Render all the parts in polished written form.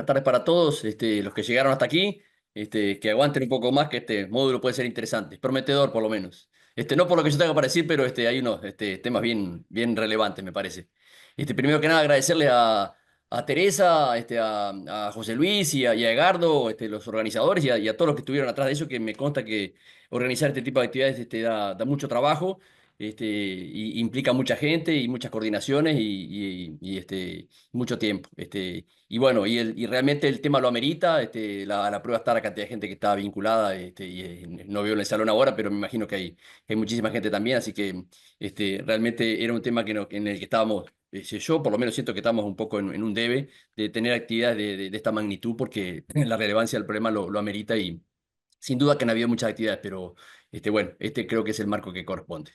buenas tardes para todos, los que llegaron hasta aquí, que aguanten un poco más, que este módulo puede ser interesante, prometedor por lo menos. No por lo que yo tenga para decir, pero hay unos temas bien relevantes, me parece. Primero que nada, agradecerle a Teresa, a José Luis y a Edgardo, los organizadores y a todos los que estuvieron atrás de eso, que me consta que organizar este tipo de actividades da mucho trabajo. Y implica mucha gente y muchas coordinaciones y mucho tiempo. Y bueno, y realmente el tema lo amerita. La prueba está la cantidad de gente que está vinculada. No veo en el salón ahora, pero me imagino que hay muchísima gente también. Así que realmente era un tema en el que estábamos. Yo por lo menos siento que estamos un poco en un debe de tener actividades de esta magnitud, porque la relevancia del problema lo amerita. Y sin duda que han habido muchas actividades, pero bueno, creo que es el marco que corresponde.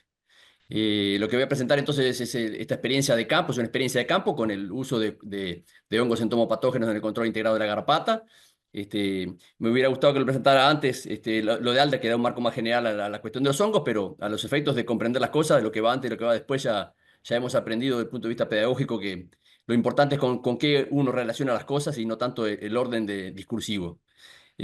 Lo que voy a presentar entonces es esta experiencia de campo, es una experiencia de campo con el uso de hongos entomopatógenos en el control integrado de la garrapata. Me hubiera gustado que lo presentara antes, lo de Alda, que da un marco más general a la cuestión de los hongos, pero a los efectos de comprender las cosas, de lo que va antes y lo que va después, ya hemos aprendido desde el punto de vista pedagógico que lo importante es con qué uno relaciona las cosas y no tanto el orden discursivo.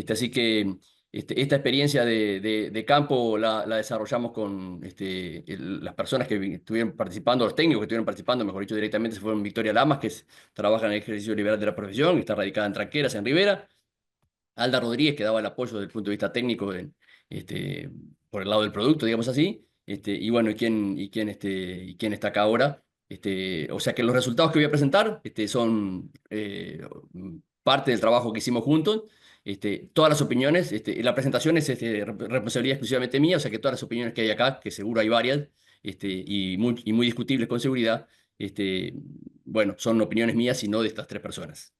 Así que esta experiencia de campo la desarrollamos con las personas que estuvieron participando, los técnicos que estuvieron participando, mejor dicho, directamente se fueron Victoria Lamas, trabaja en el ejercicio liberal de la profesión, está radicada en Tranqueras, en Rivera. Alda Rodríguez, que daba el apoyo desde el punto de vista técnico este, por el lado del producto, digamos así. Y bueno, ¿y quién está acá ahora? O sea que los resultados que voy a presentar son parte del trabajo que hicimos juntos. Todas las opiniones, la presentación es responsabilidad exclusivamente mía, o sea que todas las opiniones que hay acá, que seguro hay varias, y muy discutibles con seguridad, bueno, son opiniones mías y no de estas tres personas.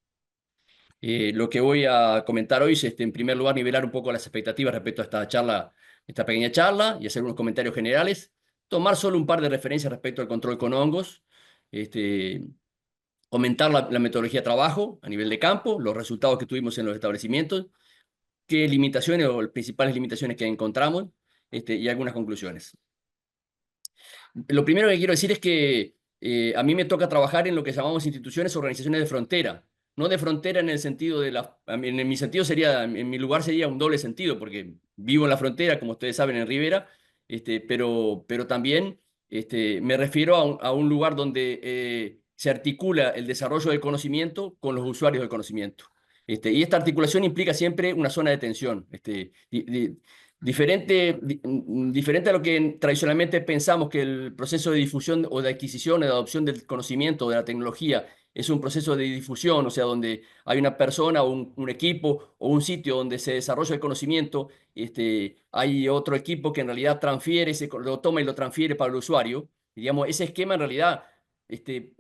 Lo que voy a comentar hoy es, en primer lugar, nivelar un poco las expectativas respecto a esta charla, esta pequeña charla, y hacer unos comentarios generales. Tomar solo un par de referencias respecto al control con hongos. Este, Comentar la metodología de trabajo a nivel de campo, los resultados que tuvimos en los establecimientos, qué limitaciones o las principales limitaciones que encontramos, y algunas conclusiones. Lo primero que quiero decir es que a mí me toca trabajar en lo que llamamos instituciones o organizaciones de frontera. No de frontera en el sentido en mi sentido sería, en mi lugar sería un doble sentido, porque vivo en la frontera, como ustedes saben, en Rivera, pero también me refiero a un lugar donde se articula el desarrollo del conocimiento con los usuarios del conocimiento. Y esta articulación implica siempre una zona de tensión. Diferente a lo que tradicionalmente pensamos, que el proceso de difusión o de adquisición o de adopción del conocimiento o de la tecnología es un proceso de difusión, o sea, donde hay una persona o un equipo o un sitio donde se desarrolla el conocimiento. Hay otro equipo que en realidad lo toma y lo transfiere para el usuario. Digamos, ese esquema en realidad,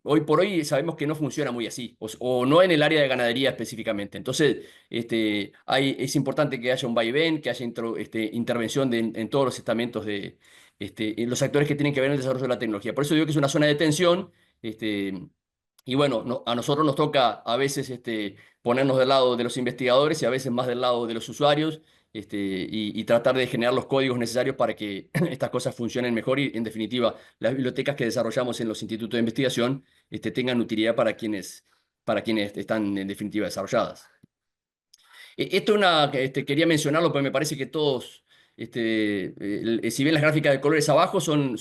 hoy por hoy sabemos que no funciona muy así, o no en el área de ganadería específicamente. Entonces, es importante que haya un vaivén, que haya intervención en todos los estamentos en los actores que tienen que ver en el desarrollo de la tecnología. Por eso digo que es una zona de tensión. Y bueno, a nosotros nos toca a veces ponernos del lado de los investigadores y a veces más del lado de los usuarios, y tratar de generar los códigos necesarios para que estas cosas funcionen mejor y, en definitiva, las bibliotecas que desarrollamos en los institutos de investigación tengan utilidad para quienes están, en definitiva, desarrolladas. Esto quería mencionarlo porque me parece que todos, si bien las gráficas de colores abajo son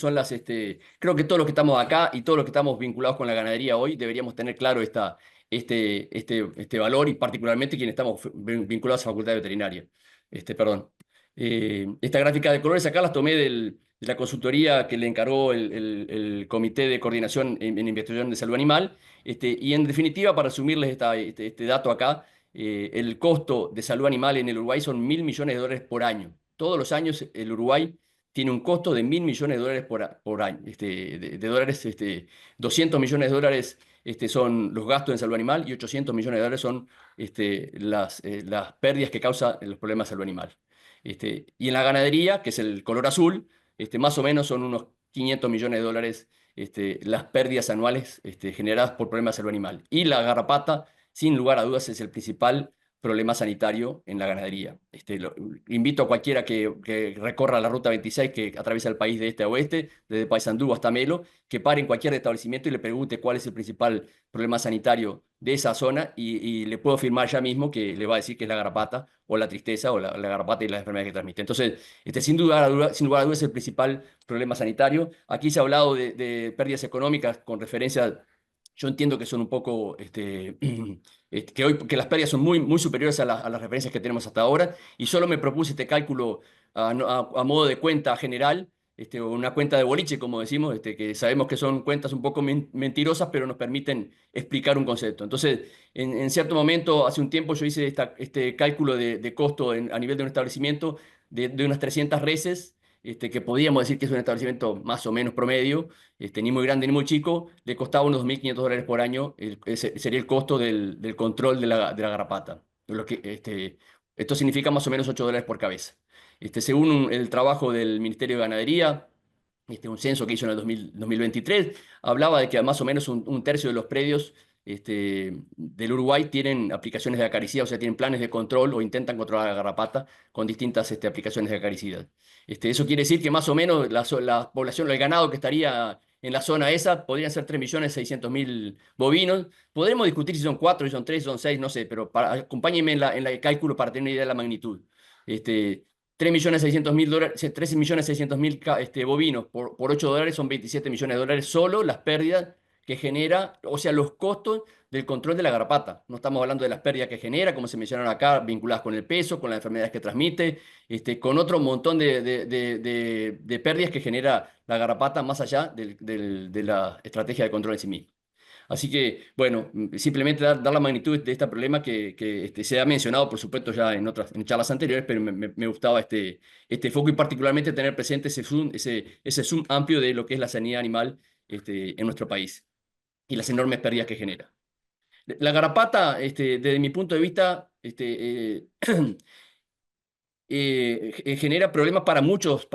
creo que todos los que estamos acá y todos los que estamos vinculados con la ganadería hoy deberíamos tener claro este valor, y particularmente quienes estamos vinculados a la Facultad de Veterinaria. Perdón. Esta gráfica de colores acá las tomé de la consultoría que le encargó el Comité de Coordinación en Investigación de Salud Animal. Y en definitiva, para resumirles este dato acá, el costo de salud animal en el Uruguay son 1.000 millones de dólares por año. Todos los años el Uruguay tiene un costo de 1.000 millones de dólares por año. De dólares, 200 millones de dólares son los gastos en salud animal, y 800 millones de dólares son las pérdidas que causa los problemas de salud animal. Y en la ganadería, que es el color azul, más o menos son unos 500 millones de dólares las pérdidas anuales generadas por problemas de salud animal. Y la garrapata, sin lugar a dudas, es el principal problema sanitario en la ganadería. Invito a cualquiera que recorra la Ruta 26, que atraviesa el país de este a oeste, desde Paysandú hasta Melo, que pare en cualquier establecimiento y le pregunte cuál es el principal problema sanitario de esa zona y le puedo afirmar ya mismo que le va a decir que es la garrapata o la tristeza o la garrapata y las enfermedades que transmite. Entonces, sin lugar a dudas es el principal problema sanitario. Aquí se ha hablado de pérdidas económicas con referencia. Yo entiendo que son un poco, que las pérdidas son muy superiores a las referencias que tenemos hasta ahora, y solo me propuse este cálculo a modo de cuenta general, o una cuenta de boliche, como decimos, que sabemos que son cuentas un poco mentirosas, pero nos permiten explicar un concepto. Entonces, en cierto momento, hace un tiempo, yo hice este cálculo de costo a nivel de un establecimiento de unas 300 reses, que podríamos decir que es un establecimiento más o menos promedio, ni muy grande ni muy chico, le costaba unos $2.500 por año, ese sería el costo del control de la garrapata. Esto significa más o menos $8 por cabeza. Según el trabajo del Ministerio de Ganadería, un censo que hizo en el 2023, hablaba de que más o menos un tercio de los predios del Uruguay tienen aplicaciones de acaricida, o sea, tienen planes de control o intentan controlar la garrapata con distintas aplicaciones de acaricida. Eso quiere decir que más o menos la población, el ganado que estaría en la zona esa, podrían ser 3.600.000 bovinos. Podremos discutir si son 4, si son 3, si son 6, no sé, pero acompáñenme en el cálculo para tener una idea de la magnitud. 3.600.000 dólares, 13.600.000 bovinos por $8 son $27 millones solo las pérdidas que genera, o sea, los costos del control de la garrapata. No estamos hablando de las pérdidas que genera, como se mencionaron acá, vinculadas con el peso, con las enfermedades que transmite, con otro montón de pérdidas que genera la garrapata más allá de la estrategia de control en sí misma. Así que, bueno, simplemente dar la magnitud de este problema que se ha mencionado, por supuesto, ya en charlas anteriores, pero me gustaba este foco y particularmente tener presente ese zoom amplio de lo que es la sanidad animal en nuestro país y las enormes pérdidas que genera. La garrapata, desde mi punto de vista, genera problemas para muchos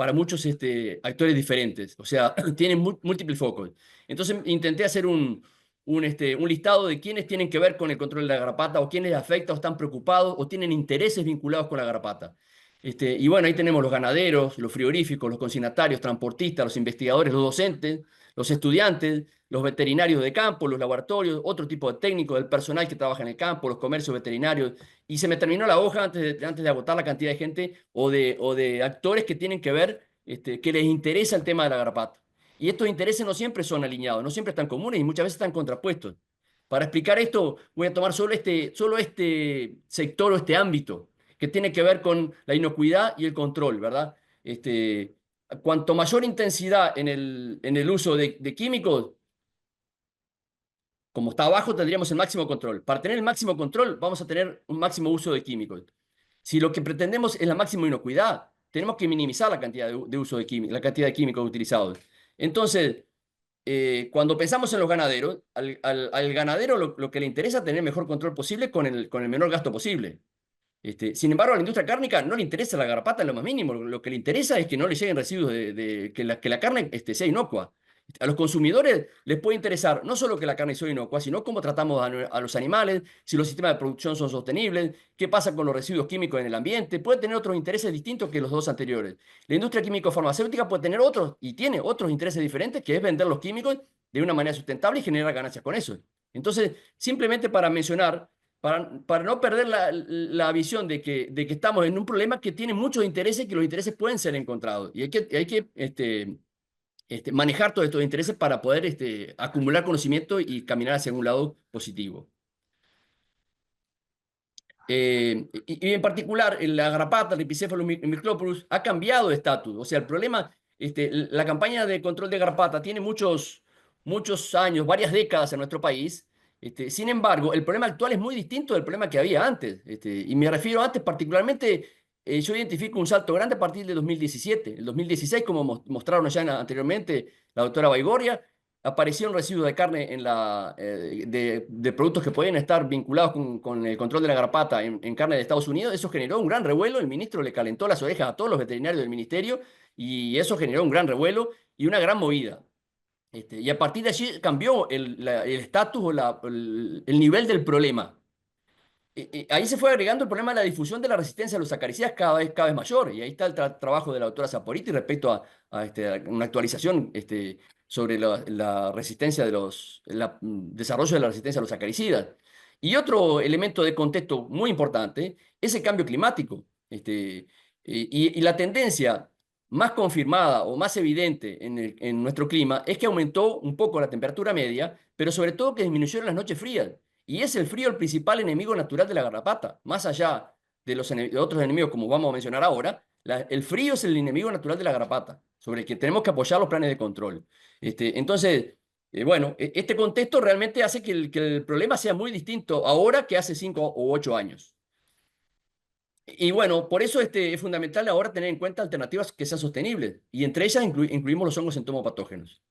actores diferentes, o sea, tienen múltiples focos. Entonces intenté hacer un listado de quiénes tienen que ver con el control de la garrapata o quiénes les afecta o están preocupados o tienen intereses vinculados con la garrapata. Y bueno, ahí tenemos los ganaderos, los frigoríficos, los consignatarios, transportistas, los investigadores, los docentes, los estudiantes, los veterinarios de campo, los laboratorios, otro tipo de técnicos, el personal que trabaja en el campo, los comercios veterinarios, y se me terminó la hoja antes de agotar la cantidad de gente o de actores que tienen que ver, que les interesa el tema de la garrapata. Y estos intereses no siempre son alineados, no siempre están comunes y muchas veces están contrapuestos. Para explicar esto, voy a tomar solo este sector o este ámbito que tiene que ver con la inocuidad y el control, ¿verdad? Cuanto mayor intensidad en el uso de químicos, como está abajo, tendríamos el máximo control. Para tener el máximo control, vamos a tener un máximo uso de químicos. Si lo que pretendemos es la máxima inocuidad, tenemos que minimizar la cantidad de uso de químicos, la cantidad de químicos utilizados. Entonces, cuando pensamos en los ganaderos, al ganadero lo que le interesa es tener el mejor control posible con el menor gasto posible. Sin embargo, a la industria cárnica no le interesa la garrapata en lo más mínimo. Lo que le interesa es que no le lleguen residuos que la carne sea inocua. A los consumidores les puede interesar no solo que la carne sea inocua, sino cómo tratamos a los animales, si los sistemas de producción son sostenibles, qué pasa con los residuos químicos en el ambiente. Puede tener otros intereses distintos que los dos anteriores. La industria químico-farmacéutica puede tener otros, y tiene otros intereses diferentes, que es vender los químicos de una manera sustentable y generar ganancias con eso. Entonces, simplemente para mencionar, para no perder la visión de que estamos en un problema que tiene muchos intereses y que los intereses pueden ser encontrados. Y hay que manejar todos estos intereses para poder acumular conocimiento y caminar hacia un lado positivo. Y en particular, la garrapata, el Epicephalus microporus, ha cambiado de estatus. O sea, el problema, la campaña de control de garrapata tiene muchos años, varias décadas en nuestro país. Sin embargo, el problema actual es muy distinto del problema que había antes. Y me refiero antes particularmente, yo identifico un salto grande a partir del 2017. El 2016, como mostraron ya anteriormente la doctora Baigorria, aparecieron residuos de carne de productos que podían estar vinculados con el control de la garrapata en carne de Estados Unidos. Eso generó un gran revuelo. El ministro le calentó las orejas a todos los veterinarios del ministerio y eso generó un gran revuelo y una gran movida. Y a partir de allí cambió el estatus o el nivel del problema. ahí se fue agregando el problema de la difusión de la resistencia a los sacaricidas cada vez mayor. Y ahí está el trabajo de la doctora Saporiti respecto a una actualización sobre la resistencia de desarrollo de la resistencia a los sacaricidas. Y otro elemento de contexto muy importante es el cambio climático. Y la tendencia más confirmada o más evidente en nuestro clima es que aumentó un poco la temperatura media, pero sobre todo que disminuyeron las noches frías. Y es el frío el principal enemigo natural de la garrapata. Más allá de otros enemigos, como vamos a mencionar ahora, el frío es el enemigo natural de la garrapata, sobre el que tenemos que apoyar los planes de control. Entonces, bueno, este contexto realmente hace que el problema sea muy distinto ahora que hace 5 u 8 años. Y bueno, por eso es fundamental ahora tener en cuenta alternativas que sean sostenibles. Y entre ellas incluimos los hongos entomopatógenos.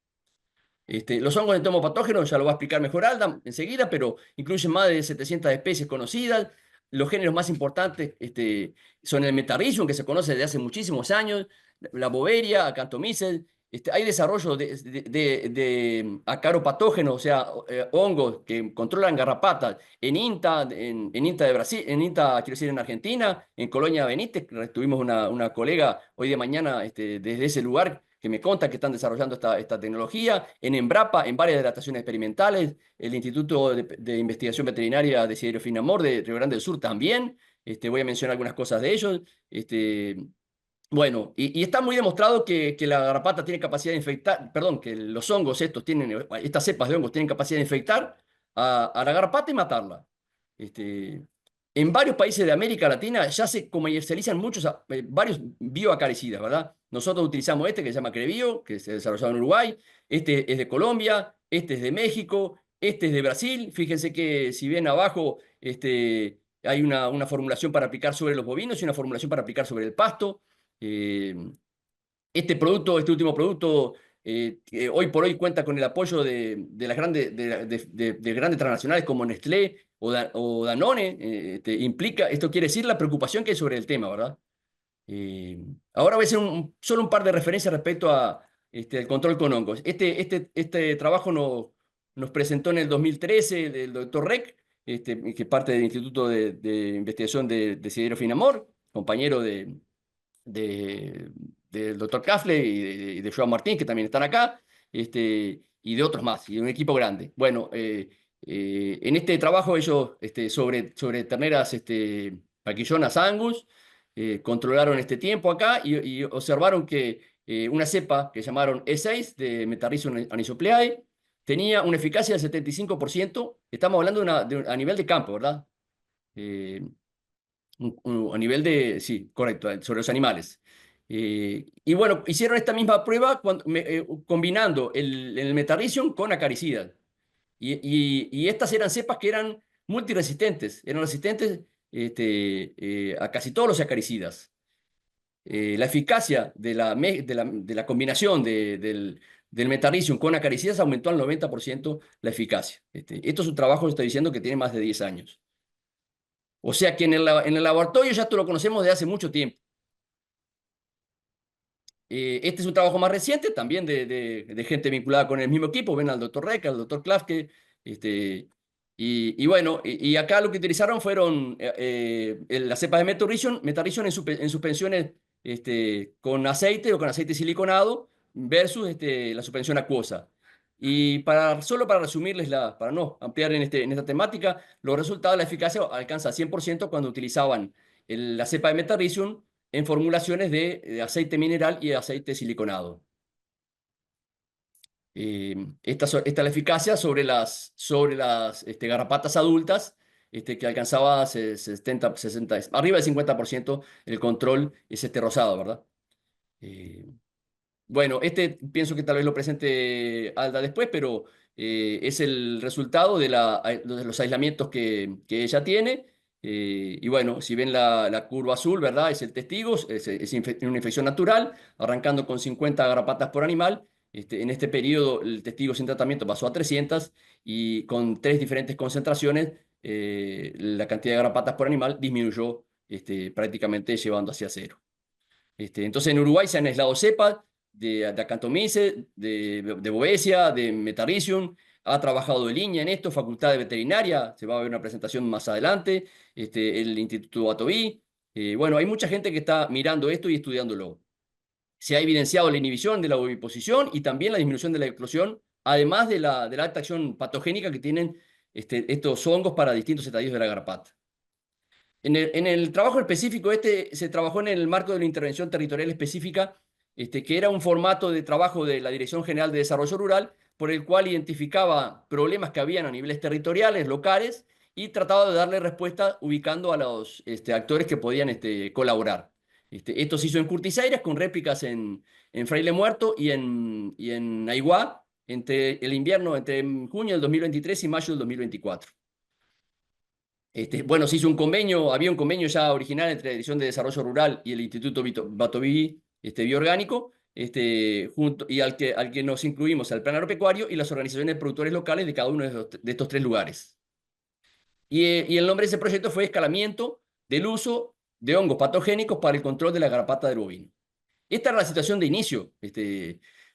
Los hongos entomopatógenos, ya lo va a explicar mejor Alda enseguida, pero incluyen más de 700 especies conocidas. Los géneros más importantes son el Metarrhizium, que se conoce desde hace muchísimos años, la Boveria, Acanthomices. Hay desarrollo de acaropatógenos, o sea, hongos que controlan garrapatas en INTA de Brasil, en INTA, quiero decir, en Argentina, en Colonia Benítez. Tuvimos una colega hoy de mañana desde ese lugar que me conta que están desarrollando esta tecnología, en Embrapa, en varias de las estaciones experimentales, el Instituto de Investigación Veterinaria de Isidro Finamor de Río Grande del Sur también. Voy a mencionar algunas cosas de ellos. Bueno, y está muy demostrado que la garrapata tiene capacidad de infectar, perdón, que los hongos estas cepas de hongos tienen capacidad de infectar a la garrapata y matarla. Este, en varios países de América Latina ya se comercializan varios bioacaricidas, ¿verdad? Nosotros utilizamos que se llama Crevio, que se ha desarrollado en Uruguay. Este es de Colombia, este es de México, este es de Brasil. Fíjense que si ven abajo, hay una formulación para aplicar sobre los bovinos y una formulación para aplicar sobre el pasto. Eh, este último producto, hoy por hoy cuenta con el apoyo de las de grandes transnacionales como Nestlé o Danone. Esto quiere decir la preocupación que hay sobre el tema, ¿verdad? Eh, Ahora voy a hacer solo un par de referencias respecto al control con hongos. Este trabajo nos presentó en el 2013 el doctor Reck, que es parte del Instituto de Investigación de Isidro Finamor, compañero de, del doctor Kafle y de Joan Martín, que también están acá, y de otros más, y de un equipo grande. Bueno, en este trabajo ellos, sobre terneras paquillonas Angus, controlaron este tiempo acá y observaron que una cepa que llamaron E6 de Metarrhizium anisopleae tenía una eficacia del 75%. Estamos hablando a nivel de campo, ¿verdad? Eh, a nivel sí, correcto, sobre los animales. Y bueno, hicieron esta misma prueba combinando el Metarrhizium con acaricidas. Y estas eran cepas que eran multiresistentes, eran resistentes a casi todos los acaricidas. La eficacia de la combinación del Metarrhizium con acaricidas aumentó al 90% la eficacia. Esto es un trabajo, estoy diciendo, que tiene más de 10 años. O sea que en el laboratorio ya esto lo conocemos de hace mucho tiempo. Este es un trabajo más reciente, también de gente vinculada con el mismo equipo. Ven al doctor Reck, al doctor Klafke. Y bueno, y acá lo que utilizaron fueron las cepas de Metarrhizium en suspensiones con aceite o con aceite siliconado versus la suspensión acuosa. Y solo para resumirles, para no ampliar en esta temática, los resultados de la eficacia alcanza 100% cuando utilizaban la cepa de Metarrhizium en formulaciones de aceite mineral y de aceite siliconado. Esta es la eficacia sobre las garrapatas adultas, que alcanzaba 70, 60, arriba del 50% el control es rosado, ¿verdad? Eh, bueno, pienso que tal vez lo presente Alda después, pero es el resultado de los aislamientos que ella tiene. Y bueno, si ven la curva azul, ¿verdad? Es el testigo, es una infección natural, arrancando con 50 garrapatas por animal. En este periodo, el testigo sin tratamiento pasó a 300 y con 3 diferentes concentraciones, la cantidad de garrapatas por animal disminuyó prácticamente llevando hacia cero. Entonces en Uruguay se han aislado cepas de Acanthomices, de Boesia, de Metarrhizium, ha trabajado de línea en esto, Facultad de Veterinaria, se va a ver una presentación más adelante, el Instituto Batoví. Bueno, hay mucha gente que está mirando esto y estudiándolo. Se ha evidenciado la inhibición de la oviposición y también la disminución de la eclosión, además de la alta acción patogénica que tienen estos hongos para distintos estadios de la garrapata. En el trabajo específico se trabajó en el marco de la intervención territorial específica, que era un formato de trabajo de la Dirección General de Desarrollo Rural, por el cual identificaba problemas que habían a niveles territoriales, locales, y trataba de darle respuesta ubicando a los actores que podían colaborar. Esto se hizo en Curtiseiras, con réplicas en Fraile Muerto y en Aiguá, entre el invierno, entre junio del 2023 y mayo del 2024. Bueno, se hizo un convenio, había un convenio ya original entre la Dirección de Desarrollo Rural y el Instituto Batoví Bioorgánico, y al que nos incluimos al Plan Agropecuario y las organizaciones de productores locales de cada uno de estos tres lugares. Y el nombre de ese proyecto fue Escalamiento del uso de hongos patogénicos para el control de la garrapata del bovino. Esta era la situación de inicio.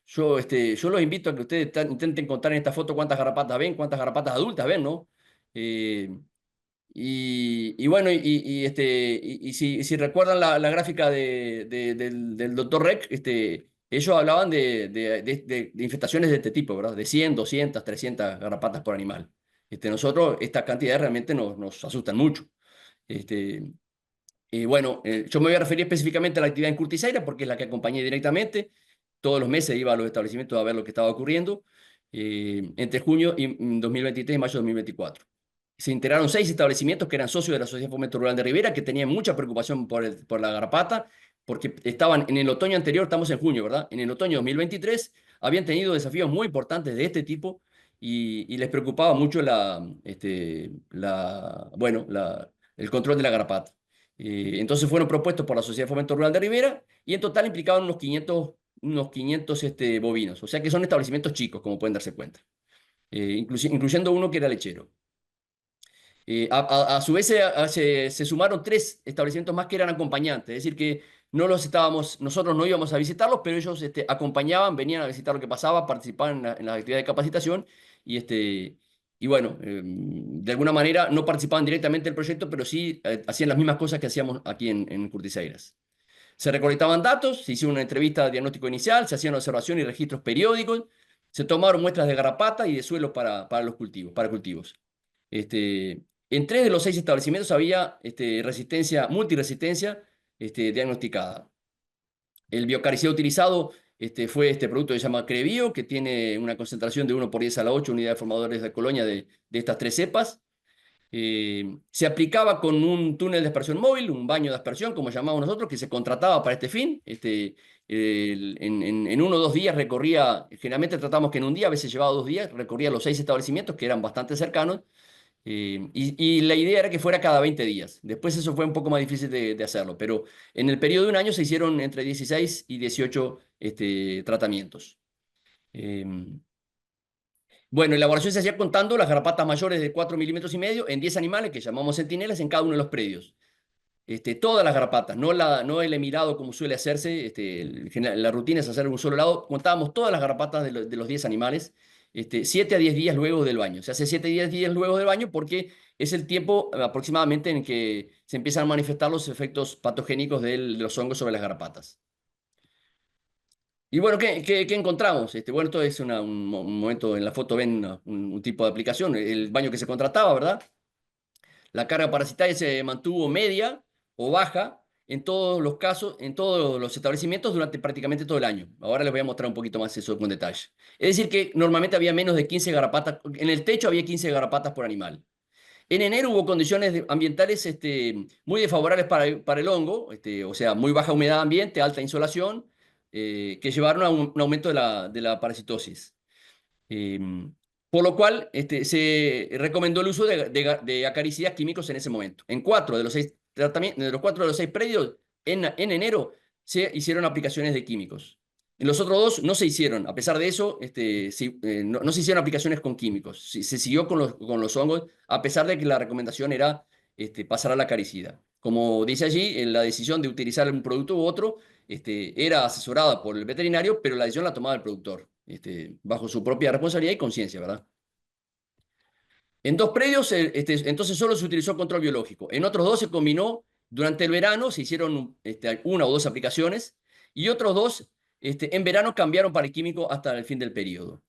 Yo los invito a que ustedes intenten contar en esta foto cuántas garrapatas ven, cuántas garrapatas adultas ven, ¿no? Y bueno, si recuerdan la gráfica del doctor Reck, ellos hablaban de infestaciones de este tipo, ¿verdad? De 100, 200, 300 garrapatas por animal. Nosotros, estas cantidades realmente nos asustan mucho. Este, y bueno, yo me voy a referir específicamente a la actividad en Curtiseira porque es la que acompañé directamente. Todos los meses iba a los establecimientos a ver lo que estaba ocurriendo entre junio y 2023 y mayo de 2024. Se integraron 6 establecimientos que eran socios de la Sociedad de Fomento Rural de Rivera, que tenían mucha preocupación por la garrapata, porque estaban en el otoño anterior, estamos en junio, ¿verdad? En el otoño 2023 habían tenido desafíos muy importantes de este tipo y les preocupaba mucho el control de la garrapata. Entonces fueron propuestos por la Sociedad de Fomento Rural de Rivera y en total implicaban unos 500 bovinos, o sea que son establecimientos chicos, como pueden darse cuenta, incluyendo uno que era lechero. A su vez se sumaron 3 establecimientos más que eran acompañantes, es decir, que nosotros no íbamos a visitarlos, pero ellos acompañaban, venían a visitar lo que pasaba, participaban en las actividades de capacitación y bueno, de alguna manera no participaban directamente del proyecto, pero sí hacían las mismas cosas que hacíamos aquí en Curtiseiras. Se recolectaban datos, se hizo una entrevista de diagnóstico inicial, se hacían observaciones y registros periódicos, se tomaron muestras de garrapata y de suelos para los cultivos, para cultivos. En 3 de los 6 establecimientos había multiresistencia diagnosticada. El biocaricida utilizado fue este producto que se llama Crebio, que tiene una concentración de 1 por 10 a la 8 unidades formadores de colonia de estas 3 cepas. Se aplicaba con un túnel de aspersión móvil, un baño de aspersión, como llamamos nosotros, que se contrataba para este fin. En 1 o 2 días recorría, generalmente tratamos que en un día, a veces llevaba 2 días, recorría los 6 establecimientos, que eran bastante cercanos, y la idea era que fuera cada 20 días. Después eso fue un poco más difícil de hacerlo, pero en el periodo de un año se hicieron entre 16 y 18 tratamientos. Bueno, la elaboración se hacía contando las garrapatas mayores de 4,5 milímetros en 10 animales que llamamos centinelas en cada uno de los predios. Todas las garrapatas, no el emirado como suele hacerse, la rutina es hacer un solo lado, contábamos todas las garrapatas de los 10 animales, 7 a 10 días luego del baño. Se hace 7 a 10 días luego del baño porque es el tiempo aproximadamente en que se empiezan a manifestar los efectos patogénicos de los hongos sobre las garrapatas. Y bueno, ¿qué encontramos? Bueno, esto es un momento, en la foto ven un tipo de aplicación, el baño que se contrataba, ¿verdad? La carga parasitaria se mantuvo media o baja en todos los casos, en todos los establecimientos durante prácticamente todo el año. Ahora les voy a mostrar un poquito más eso con detalle. Es decir, que normalmente había menos de 15 garrapatas, en el techo había 15 garrapatas por animal. En enero hubo condiciones ambientales muy desfavorables para el hongo, o sea, muy baja humedad ambiente, alta insolación, que llevaron a un aumento de la parasitosis. Eh, por lo cual se recomendó el uso de acaricidas químicos en ese momento. En 4 de los 6 tratamientos, de los 4 de los 6 predios, en enero se hicieron aplicaciones de químicos. En los otros 2 no se hicieron. A pesar de eso, no se hicieron aplicaciones con químicos. Se siguió con los hongos, a pesar de que la recomendación era pasar a la acaricida. Como dice allí, la decisión de utilizar un producto u otro era asesorada por el veterinario, pero la decisión la tomaba el productor, bajo su propia responsabilidad y conciencia, ¿verdad? En dos predios, entonces solo se utilizó control biológico. En otros dos se combinó durante el verano, se hicieron una o dos aplicaciones, y otros dos en verano cambiaron para el químico hasta el fin del periodo.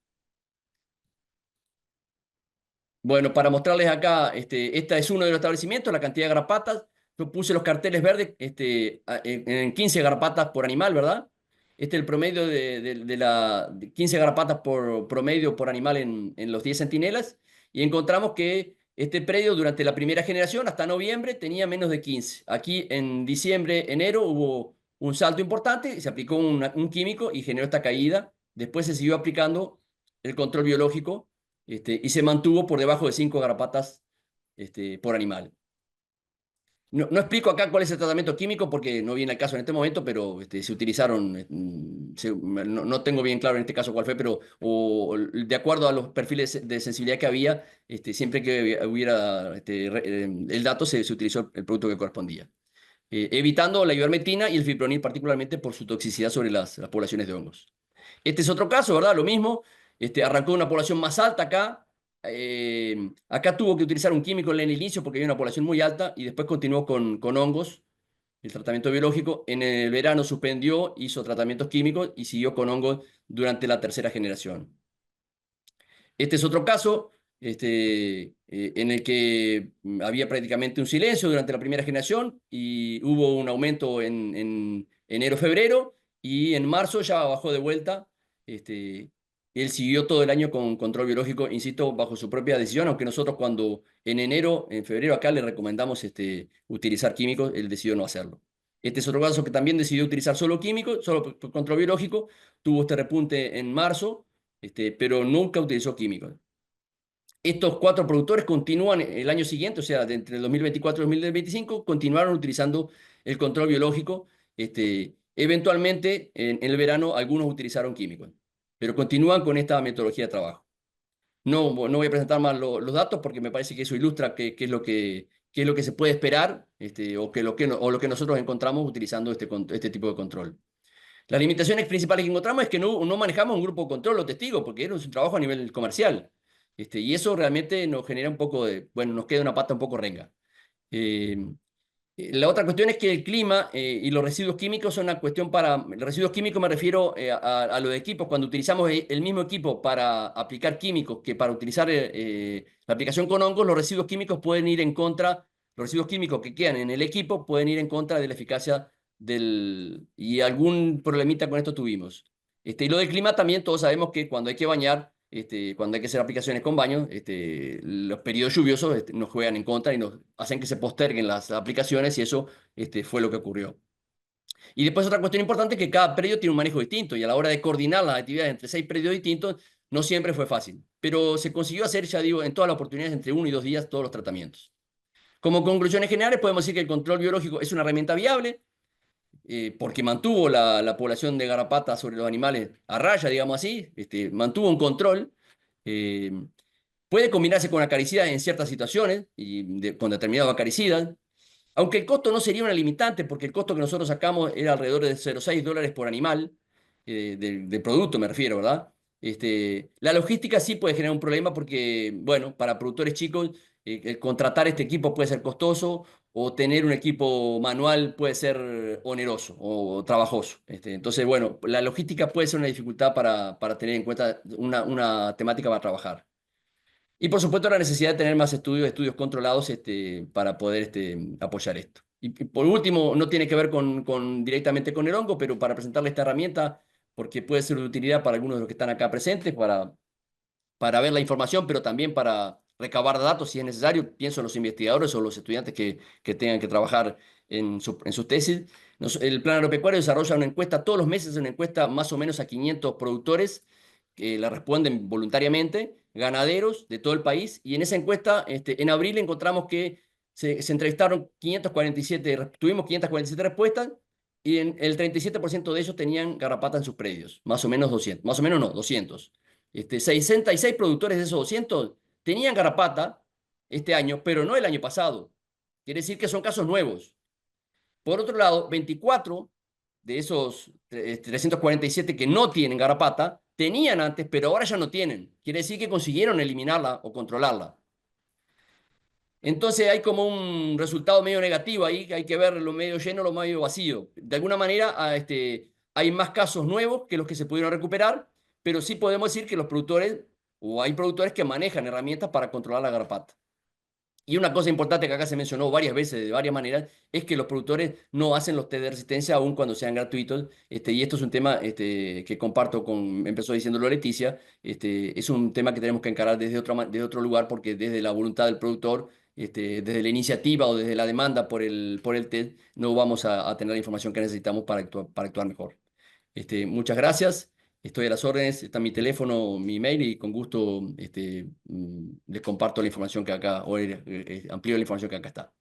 Bueno, para mostrarles acá, esta es uno de los establecimientos, la cantidad de garrapatas. Yo puse los carteles verdes en 15 garrapatas por animal, ¿verdad? Este es el promedio de 15 garrapatas por promedio por animal en los 10 centinelas. Y encontramos que este predio durante la primera generación, hasta noviembre, tenía menos de 15. Aquí en diciembre, enero, hubo un salto importante, y se aplicó un químico y generó esta caída. Después se siguió aplicando el control biológico y se mantuvo por debajo de 5 garrapatas por animal. No explico acá cuál es el tratamiento químico porque no viene al caso en este momento, pero se utilizaron, no tengo bien claro en este caso cuál fue, pero de acuerdo a los perfiles de sensibilidad que había, siempre que hubiera el dato se utilizó el producto que correspondía. Evitando la ivermectina y el fipronil particularmente por su toxicidad sobre las poblaciones de hongos. Este es otro caso, ¿verdad? Lo mismo, arrancó una población más alta acá. Acá tuvo que utilizar un químico en el inicio porque había una población muy alta y después continuó con hongos, el tratamiento biológico. En el verano suspendió, hizo tratamientos químicos y siguió con hongos durante la tercera generación. Este es otro caso en el que había prácticamente un silencio durante la primera generación y hubo un aumento en enero-febrero y en marzo ya bajó de vuelta. Él siguió todo el año con control biológico, insisto, bajo su propia decisión, aunque nosotros cuando en febrero acá le recomendamos utilizar químicos, él decidió no hacerlo. Este es otro caso que también decidió utilizar solo químicos, solo control biológico, tuvo este repunte en marzo, pero nunca utilizó químicos. Estos 4 productores continúan el año siguiente, o sea, entre el 2024 y el 2025, continuaron utilizando el control biológico. Eventualmente, en el verano, algunos utilizaron químicos, pero continúan con esta metodología de trabajo. No voy a presentar más los datos porque me parece que eso ilustra qué es qué es lo que se puede esperar o lo que nosotros encontramos utilizando este tipo de control. Las limitaciones principales que encontramos es que no manejamos un grupo de control o testigos, porque era un trabajo a nivel comercial. Y eso realmente nos genera un poco bueno, nos queda una pata un poco renga. Eh, la otra cuestión es que el clima y los residuos químicos son una cuestión residuos químicos me refiero a los equipos. Cuando utilizamos el mismo equipo para aplicar químicos que para utilizar la aplicación con hongos, los residuos químicos pueden ir en contra, los residuos químicos que quedan en el equipo pueden ir en contra de la eficacia y algún problemita con esto tuvimos. Y lo del clima también, todos sabemos que cuando hay que bañar, cuando hay que hacer aplicaciones con baños, los periodos lluviosos nos juegan en contra y nos hacen que se posterguen las aplicaciones y eso fue lo que ocurrió. Y después otra cuestión importante es que cada predio tiene un manejo distinto y a la hora de coordinar las actividades entre 6 predios distintos no siempre fue fácil, pero se consiguió hacer, ya digo, en todas las oportunidades entre 1 y 2 días todos los tratamientos. Como conclusiones generales podemos decir que el control biológico es una herramienta viable, porque mantuvo la población de garrapatas sobre los animales a raya, digamos así, mantuvo un control. eh, Puede combinarse con acaricidas en ciertas situaciones y con determinados acaricidas, aunque el costo no sería una limitante, porque el costo que nosotros sacamos era alrededor de $0,6 por animal, del producto me refiero, ¿verdad? La logística sí puede generar un problema porque, bueno, para productores chicos, el contratar este equipo puede ser costoso o tener un equipo manual puede ser oneroso o trabajoso. Entonces, bueno, la logística puede ser una dificultad para tener en cuenta una temática para trabajar. Y por supuesto la necesidad de tener más estudios controlados para poder apoyar esto. Y por último, no tiene que ver directamente con el hongo, pero para presentarle esta herramienta, porque puede ser de utilidad para algunos de los que están acá presentes, para ver la información, pero también para recabar datos si es necesario. Pienso en los investigadores o los estudiantes que tengan que trabajar en sus tesis. El Plan Agropecuario desarrolla una encuesta todos los meses, una encuesta más o menos a 500 productores que la responden voluntariamente, ganaderos de todo el país, y en esa encuesta, en abril encontramos que se entrevistaron 547, tuvimos 547 respuestas, y el 37% de ellos tenían garrapata en sus predios, más o menos 200, más o menos no, 200. 66 productores de esos 200 tenían garrapata este año, pero no el año pasado. Quiere decir que son casos nuevos. Por otro lado, 24 de esos 347 que no tienen garrapata tenían antes, pero ahora ya no tienen. Quiere decir que consiguieron eliminarla o controlarla. Entonces hay como un resultado medio negativo ahí, que hay que ver lo medio lleno, lo medio vacío. De alguna manera, hay más casos nuevos que los que se pudieron recuperar, pero sí podemos decir que los productores, o hay productores que manejan herramientas para controlar la garrapata. Y una cosa importante que acá se mencionó varias veces, de varias maneras, es que los productores no hacen los test de resistencia aun cuando sean gratuitos. Y esto es un tema que comparto con, empezó diciéndolo Leticia, es un tema que tenemos que encarar desde desde otro lugar, porque desde la voluntad del productor, desde la iniciativa o desde la demanda por el test, no vamos a tener la información que necesitamos para actuar mejor. Muchas gracias. Estoy a las órdenes, está mi teléfono, mi email y con gusto les comparto la información que acá, o amplío la información que acá está.